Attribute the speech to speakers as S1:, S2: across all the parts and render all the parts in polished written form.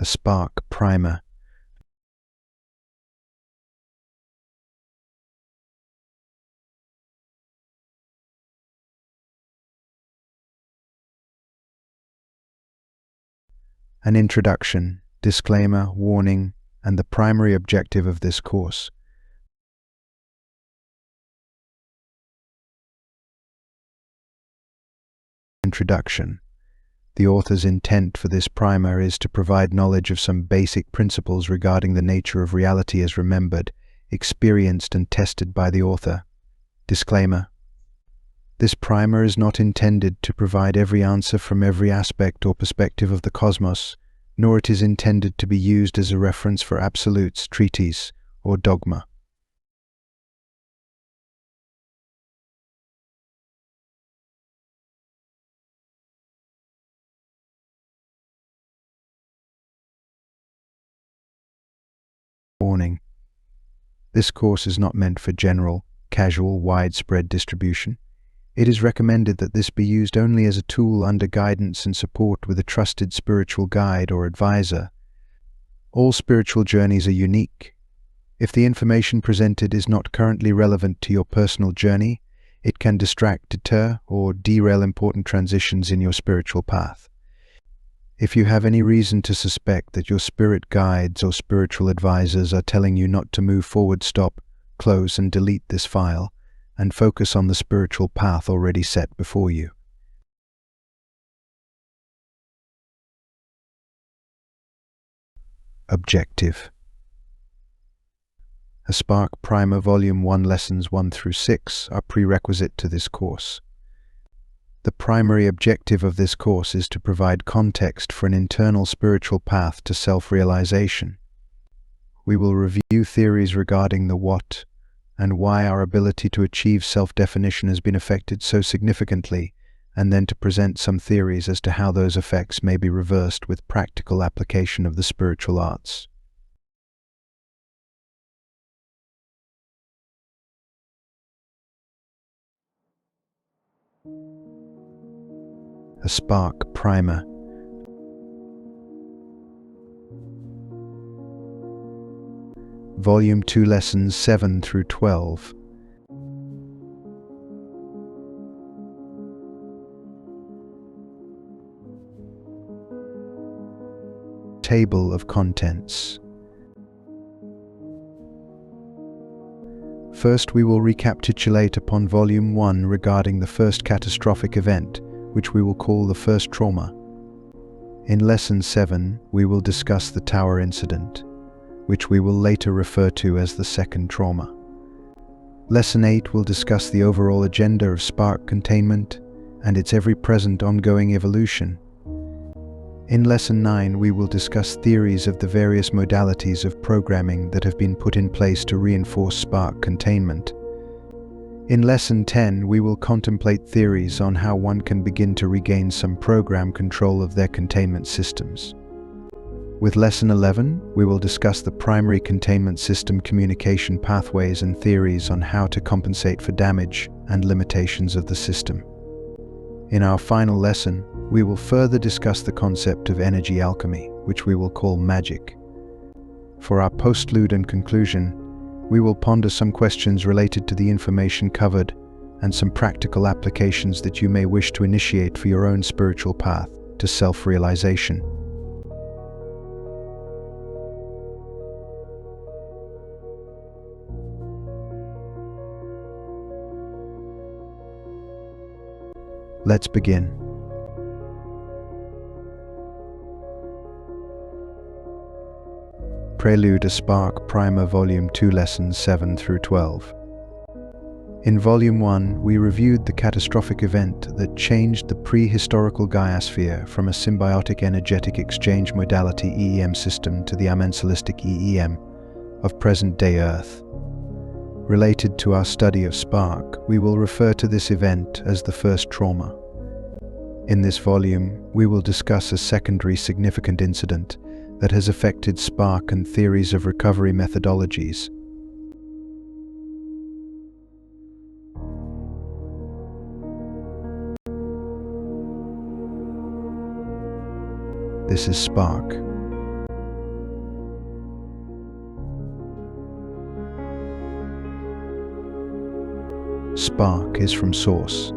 S1: A spark primer. An introduction, disclaimer, warning, and the primary objective of this course. Introduction. The author's intent for this primer is to provide knowledge of some basic principles regarding the nature of reality as remembered, experienced, and tested by the author. Disclaimer. This primer is not intended to provide every answer from every aspect or perspective of the cosmos, nor it is intended to be used as a reference for absolutes, treatise, or dogma. Warning. This course is not meant for general, casual, widespread distribution. It is recommended that this be used only as a tool under guidance and support with a trusted spiritual guide or advisor. All spiritual journeys are unique. If the information presented is not currently relevant to your personal journey, it can distract, deter, or derail important transitions in your spiritual path. If you have any reason to suspect that your spirit guides or spiritual advisors are telling you not to move forward, stop, close, and delete this file, and focus on the spiritual path already set before you. Objective. A Spark Primer Volume 1 Lessons 1 through 6 are prerequisite to this course. The primary objective of this course is to provide context for an internal spiritual path to self-realization. We will review theories regarding the what and why our ability to achieve self-definition has been affected so significantly, and then to present some theories as to how those effects may be reversed with practical application of the spiritual arts. A Spark Primer. Volume 2 Lessons 7 through 12. Table of Contents. First, we will recapitulate upon Volume 1 regarding the first catastrophic event, which we will call the first trauma. In Lesson 7, we will discuss the tower incident, which we will later refer to as the second trauma. Lesson 8 will discuss the overall agenda of spark containment and its ever-present ongoing evolution. In Lesson 9, we will discuss theories of the various modalities of programming that have been put in place to reinforce spark containment. In Lesson 10, we will contemplate theories on how one can begin to regain some program control of their containment systems. With Lesson 11, we will discuss the primary containment system communication pathways and theories on how to compensate for damage and limitations of the system. In our final lesson, we will further discuss the concept of energy alchemy, which we will call Magick. For our postlude and conclusion, we will ponder some questions related to the information covered and some practical applications that you may wish to initiate for your own spiritual path to self-realization. Let's begin. Prelude, a Spark Primer Volume 2 Lessons 7 through 12. In Volume 1, we reviewed the catastrophic event that changed the prehistorical Gaiosphere from a symbiotic energetic exchange modality EEM system to the amensualistic EEM of present-day Earth. Related to our study of spark, we will refer to this event as the first trauma. In this volume, we will discuss a secondary significant incident that has affected spark and theories of recovery methodologies. This is spark. spark is from source.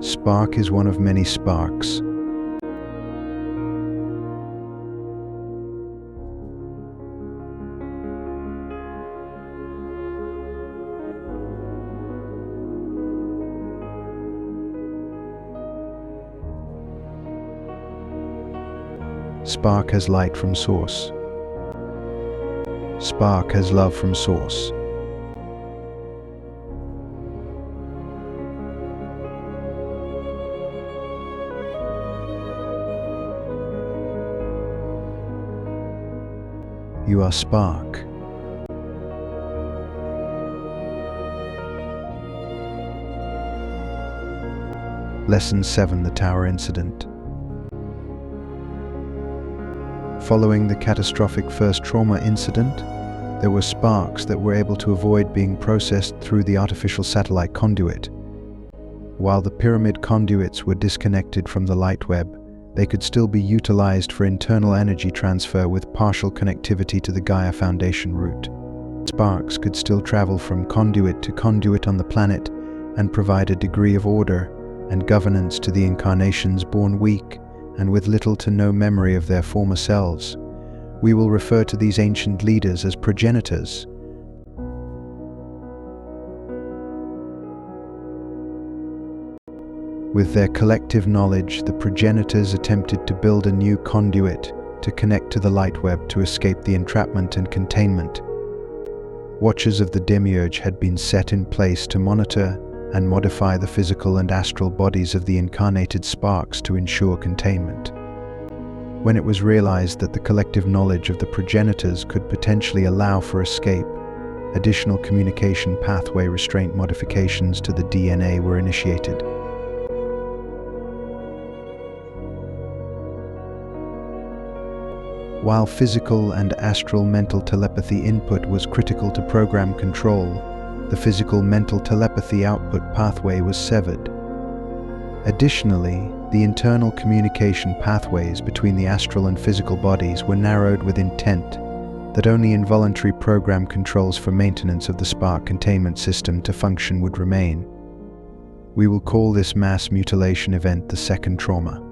S1: Spark is one of many sparks. Spark has light from source. Spark has love from source. You are spark. Lesson 7: The Tower Incident. Following the catastrophic first trauma incident, there were sparks that were able to avoid being processed through the artificial satellite conduit. While the pyramid conduits were disconnected from the light web, they could still be utilized for internal energy transfer with partial connectivity to the Gaia Foundation route. Sparks could still travel from conduit to conduit on the planet and provide a degree of order and governance to the incarnations born weak and with little to no memory of their former selves. We will refer to these ancient leaders as progenitors. With their collective knowledge, the progenitors attempted to build a new conduit to connect to the light web to escape the entrapment and containment. Watchers of the demiurge had been set in place to monitor and modify the physical and astral bodies of the incarnated sparks to ensure containment. When it was realized that the collective knowledge of the progenitors could potentially allow for escape, additional communication pathway restraint modifications to the DNA were initiated. While physical and astral mental telepathy input was critical to program control, the physical mental telepathy output pathway was severed. Additionally, the internal communication pathways between the astral and physical bodies were narrowed with intent that only involuntary program controls for maintenance of the spark containment system to function would remain. We will call this mass mutilation event the second trauma.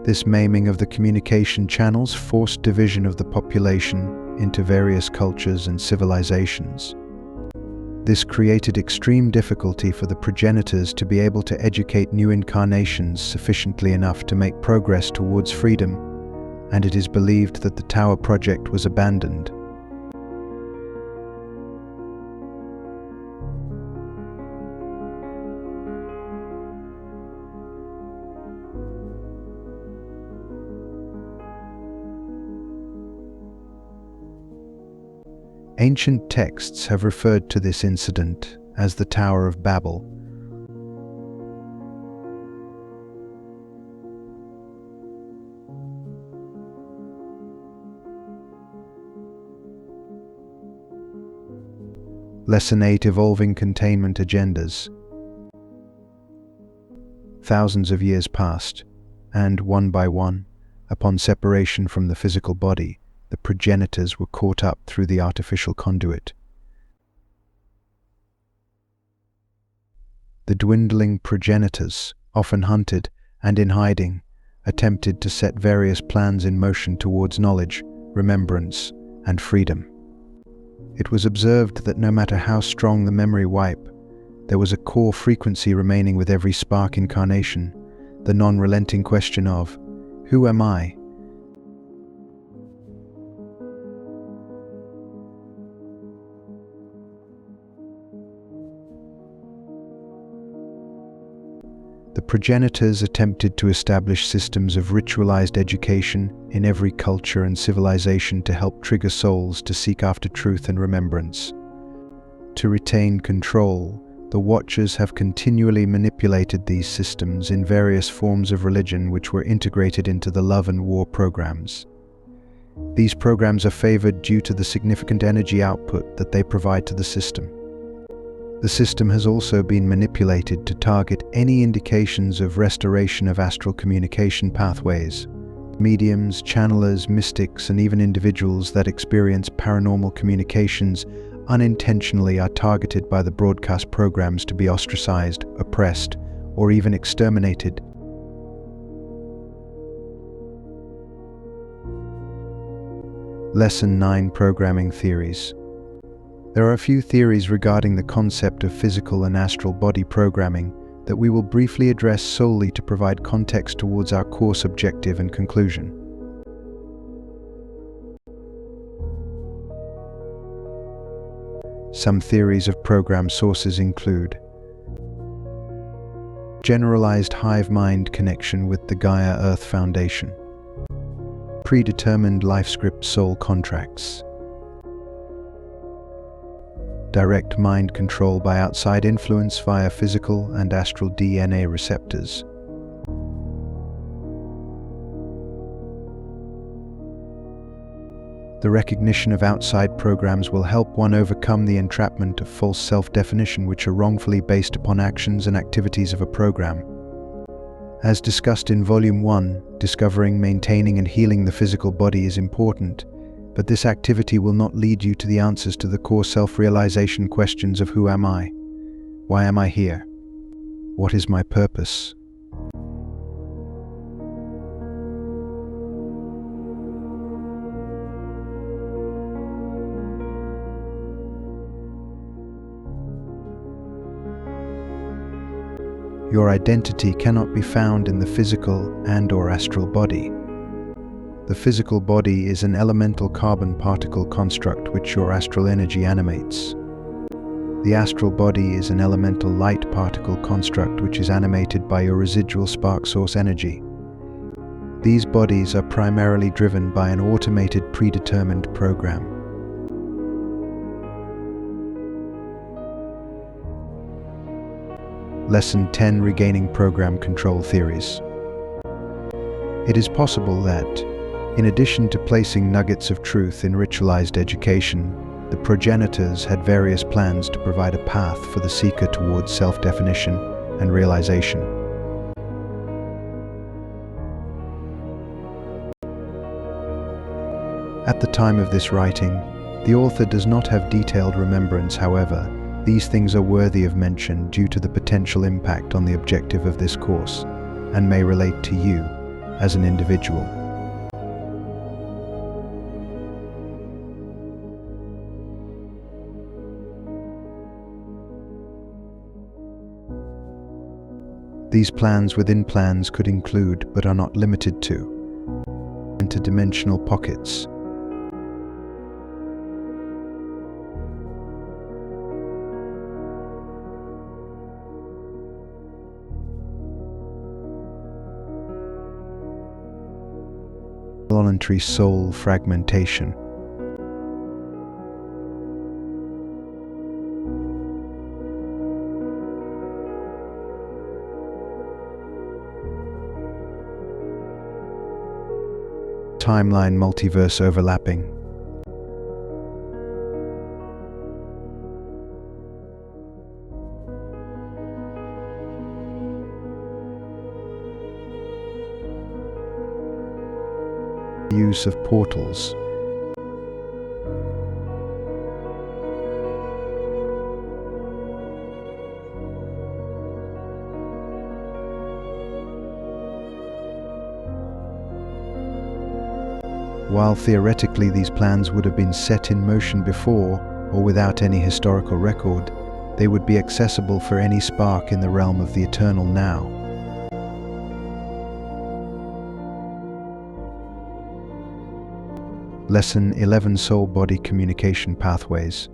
S1: This maiming of the communication channels forced division of the population into various cultures and civilizations. This created extreme difficulty for the progenitors to be able to educate new incarnations sufficiently enough to make progress towards freedom, and it is believed that the Tower Project was abandoned. Ancient texts have referred to this incident as the Tower of Babel. Lesson 8: Evolving Containment Agendas. Thousands of years passed, and one by one, upon separation from the physical body, the progenitors were caught up through the artificial conduit. The dwindling progenitors, often hunted and in hiding, attempted to set various plans in motion towards knowledge, remembrance, and freedom. It was observed that no matter how strong the memory wipe, there was a core frequency remaining with every spark incarnation, the non-relenting question of, "Who am I?" The progenitors attempted to establish systems of ritualized education in every culture and civilization to help trigger souls to seek after truth and remembrance. To retain control, the Watchers have continually manipulated these systems in various forms of religion which were integrated into the love and war programs. These programs are favored due to the significant energy output that they provide to the system. The system has also been manipulated to target any indications of restoration of astral communication pathways. Mediums, channelers, mystics, and even individuals that experience paranormal communications unintentionally are targeted by the broadcast programs to be ostracized, oppressed, or even exterminated. Lesson 9: Programming Theories. There are a few theories regarding the concept of physical and astral body programming that we will briefly address solely to provide context towards our course objective and conclusion. Some theories of program sources include generalized hive mind connection with the Gaia Earth Foundation, predetermined life script soul contracts, direct mind control by outside influence via physical and astral DNA receptors, the recognition of outside programs will help one overcome the entrapment of false self-definition which are wrongfully based upon actions and activities of a program. As discussed in Volume 1, discovering, maintaining and healing the physical body is important, but this activity will not lead you to the answers to the core self-realization questions of who am I? Why am I here? What is my purpose? Your identity cannot be found in the physical and/or astral body. The physical body is an elemental carbon particle construct which your astral energy animates. The astral body is an elemental light particle construct which is animated by your residual spark source energy. These bodies are primarily driven by an automated predetermined program. Lesson 10: Regaining Program Control Theories. It is possible that, in addition to placing nuggets of truth in ritualized education, the progenitors had various plans to provide a path for the seeker towards self-definition and realization. At the time of this writing, the author does not have detailed remembrance. However, these things are worthy of mention due to the potential impact on the objective of this course, and may relate to you as an individual. These plans within plans could include, but are not limited to, interdimensional pockets, voluntary soul fragmentation, timeline multiverse overlapping, use of portals, while theoretically these plans would have been set in motion before or without any historical record, they would be accessible for any spark in the realm of the eternal now. Lesson 11: Soul-Body Communication Pathways.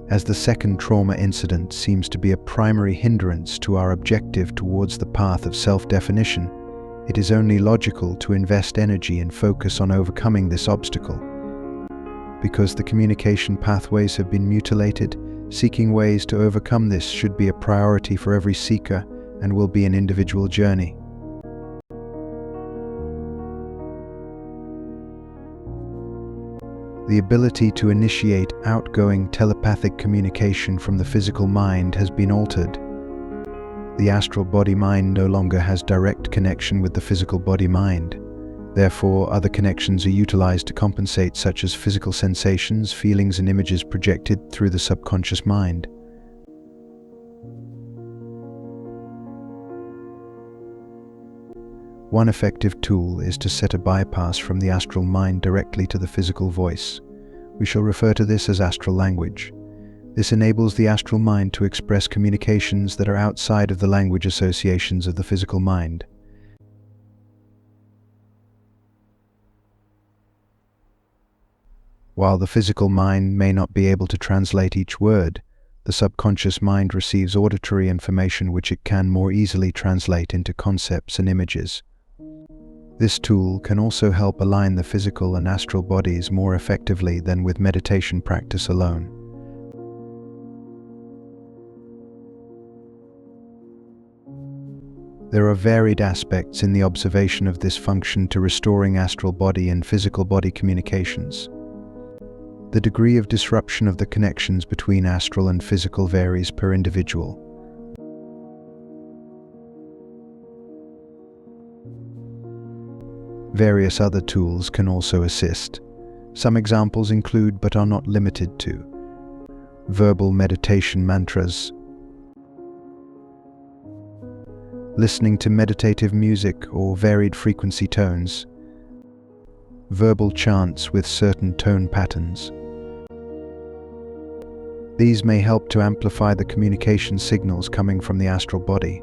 S1: As the second trauma incident seems to be a primary hindrance to our objective towards the path of self-definition, it is only logical to invest energy and focus on overcoming this obstacle. Because the communication pathways have been mutilated, seeking ways to overcome this should be a priority for every seeker and will be an individual journey. The ability to initiate outgoing telepathic communication from the physical mind has been altered. The astral body-mind no longer has direct connection with the physical body-mind. Therefore, other connections are utilized to compensate, such as physical sensations, feelings, and images projected through the subconscious mind. One effective tool is to set a bypass from the astral mind directly to the physical voice. We shall refer to this as astral language. This enables the astral mind to express communications that are outside of the language associations of the physical mind. While the physical mind may not be able to translate each word, the subconscious mind receives auditory information which it can more easily translate into concepts and images. This tool can also help align the physical and astral bodies more effectively than with meditation practice alone. There are varied aspects in the observation of this function to restoring astral body and physical body communications. The degree of disruption of the connections between astral and physical varies per individual. Various other tools can also assist. Some examples include, but are not limited to, verbal meditation mantras, listening to meditative music or varied frequency tones, verbal chants with certain tone patterns. These may help to amplify the communication signals coming from the astral body.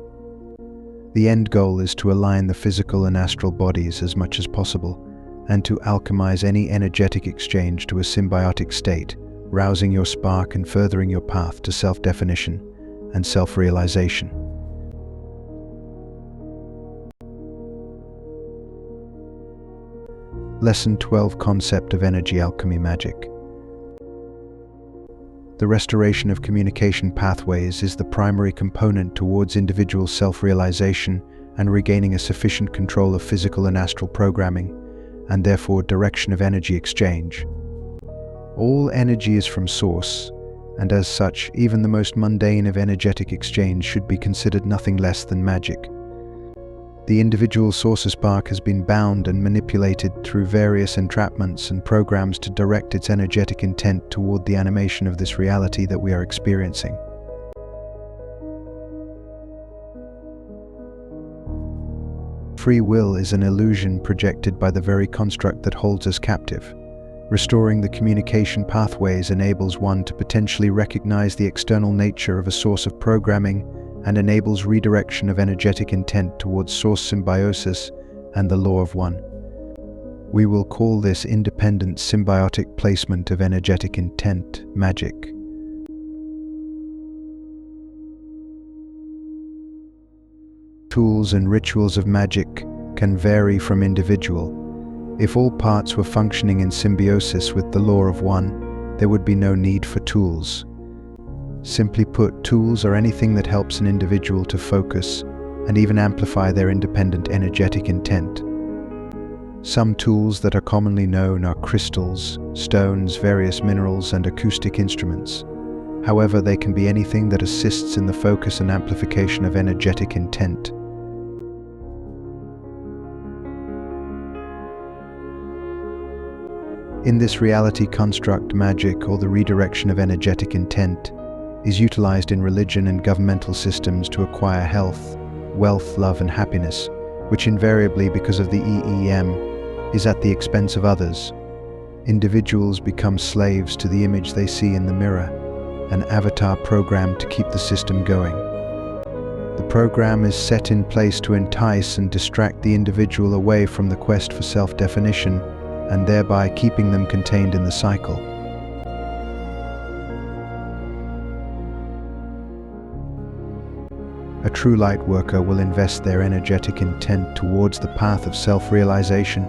S1: The end goal is to align the physical and astral bodies as much as possible, and to alchemize any energetic exchange to a symbiotic state, rousing your spark and furthering your path to self-definition and self-realization. Lesson 12: Concept of Energy Alchemy Magic. The restoration of communication pathways is the primary component towards individual self-realization and regaining a sufficient control of physical and astral programming, and therefore direction of energy exchange. All energy is from source, and as such, even the most mundane of energetic exchange should be considered nothing less than magic. The individual source spark has been bound and manipulated through various entrapments and programs to direct its energetic intent toward the animation of this reality that we are experiencing. Free will is an illusion projected by the very construct that holds us captive. Restoring the communication pathways enables one to potentially recognize the external nature of a source of programming and enables redirection of energetic intent towards source symbiosis and the law of one. We will call this independent symbiotic placement of energetic intent magic. Tools and rituals of magic can vary from individual. If all parts were functioning in symbiosis with the law of one, there would be no need for tools. Simply put, tools are anything that helps an individual to focus and even amplify their independent energetic intent. Some tools that are commonly known are crystals, stones, various minerals, and acoustic instruments. However, they can be anything that assists in the focus and amplification of energetic intent. In this reality construct, magic, or the redirection of energetic intent, is utilized in religion and governmental systems to acquire health, wealth, love, and happiness, which invariably, because of the EEM, is at the expense of others. Individuals become slaves to the image they see in the mirror, an avatar program to keep the system going. The program is set in place to entice and distract the individual away from the quest for self-definition, and thereby keeping them contained in the cycle. A true light worker will invest their energetic intent towards the path of self-realization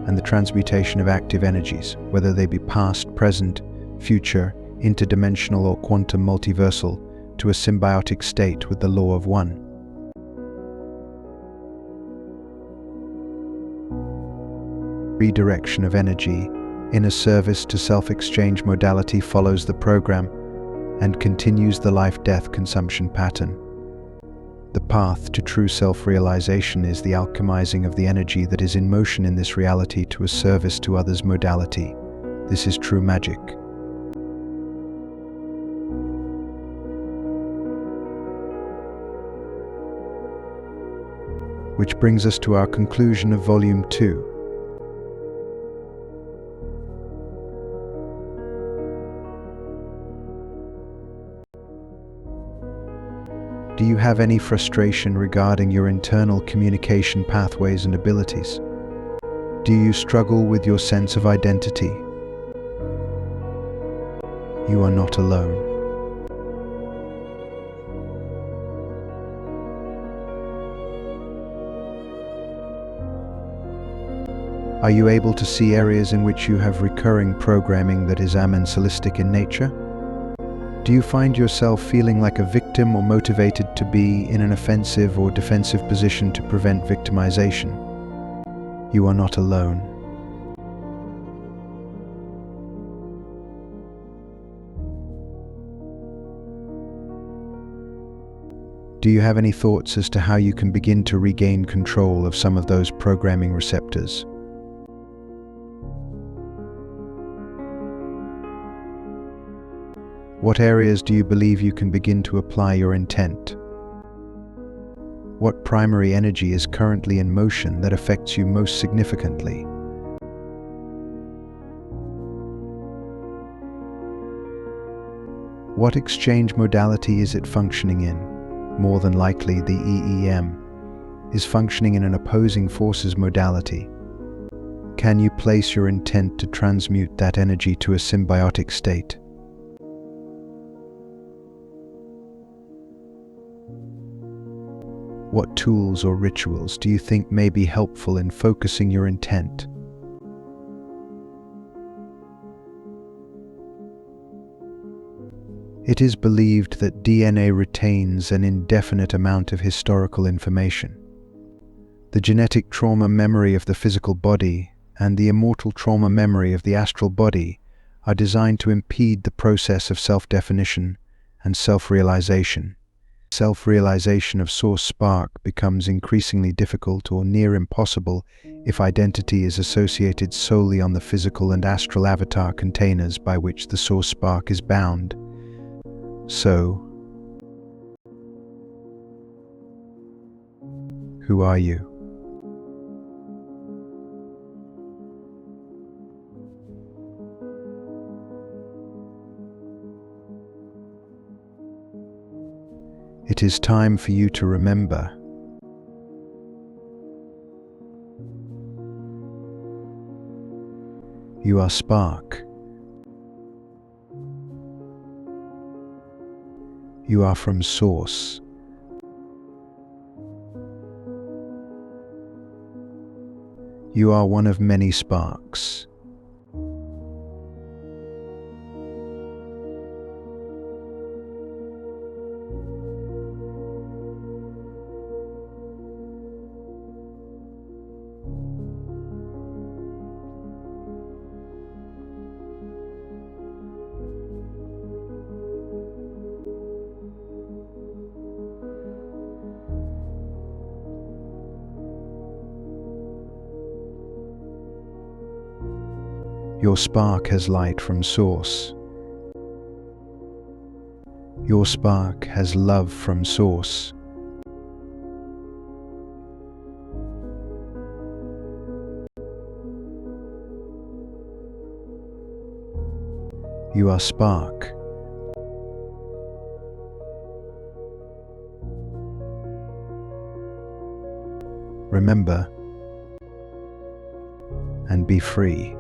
S1: and the transmutation of active energies, whether they be past, present, future, interdimensional, or quantum multiversal, to a symbiotic state with the law of one. Redirection of energy Inner service to self-exchange modality follows the program and continues the life-death consumption pattern. The path to true self-realization is the alchemizing of the energy that is in motion in this reality to a service to others modality. This is true magic. Which brings us to our conclusion of Volume 2. Do you have any frustration regarding your internal communication pathways and abilities? Do you struggle with your sense of identity? You are not alone. Are you able to see areas in which you have recurring programming that is amensalistic in nature? Do you find yourself feeling like a victim or motivated to be in an offensive or defensive position to prevent victimization? You are not alone. Do you have any thoughts as to how you can begin to regain control of some of those programming receptors? What areas do you believe you can begin to apply your intent? What primary energy is currently in motion that affects you most significantly? What exchange modality is it functioning in? More than likely, the EEM is functioning in an opposing forces modality. Can you place your intent to transmute that energy to a symbiotic state? What tools or rituals do you think may be helpful in focusing your intent? It is believed that DNA retains an indefinite amount of historical information. The genetic trauma memory of the physical body and the immortal trauma memory of the astral body are designed to impede the process of self-definition and self-realization. Self-realization of source spark becomes increasingly difficult or near impossible if identity is associated solely on the physical and astral avatar containers by which the source spark is bound. So, who are you? It is time for you to remember. You are spark. You are from source. You are one of many sparks. Your spark has light from source. Your spark has love from source. You are spark. Remember and be free.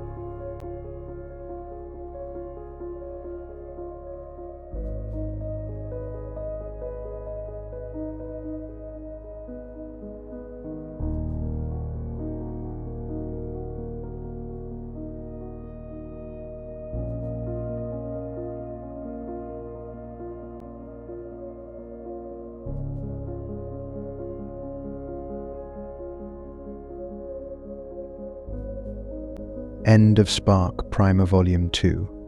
S1: End of Spark, Primer Volume 2.